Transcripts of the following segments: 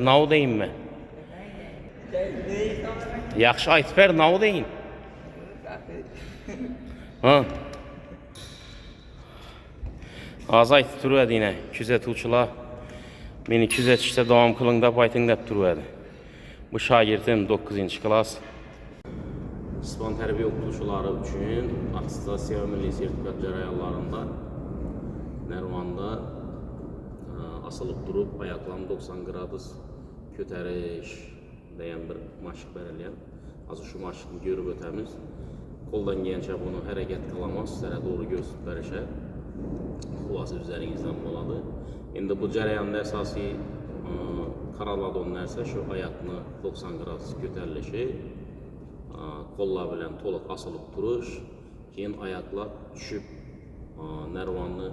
Nav deyim mi? Yaxşı aytıb ver, nav deyin. Ha. Az aytıb durur yine. Küzet uçula. Meni küzet işte devam kılında paytınlap durur. Bu şagirdim 9. klas. İspan tərbiyə oxuyucuları üçün attestasiya və milli sertifikat cərəyanlarında Nərvanda asılıb durub ayaqlarını 90 qradus kötəriş deyən bir maşıq verilən. Azı şu maşıqı görüb ötəmiz. Koldan gəncə bunu hərəkət qılamaz, sizlərə doğru göstərib verişə. Xulası üzərinizdən boladı. İndi bu cərəyanda əsası karaladon nərsə şu ayaqını 90 qradus kötərləşi. Kollar bilən toluq asılıb duruş. Keyin ayaqlar düşüb Nərvanlı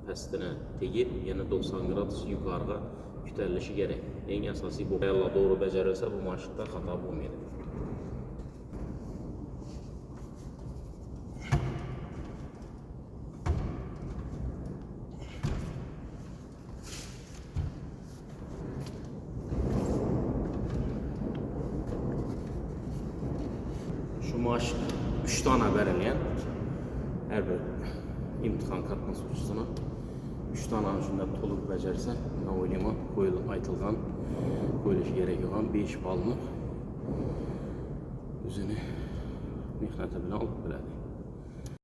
pəstinə tegib, yəni 90 qradus yukarıga kütərləşi gerek. En əsası bu. Ayaqla doğru becərilsə bu maşıqda xata olmayacaq. Şu maşıq 3 tane verilən, hər bir imtihan katması uçusuna 3 tane anjında toluq becərsə, nə oynayma aytılğan, qoyuluş gerek olan 5 balını üzünü mexnətə bilən alıb bilədi.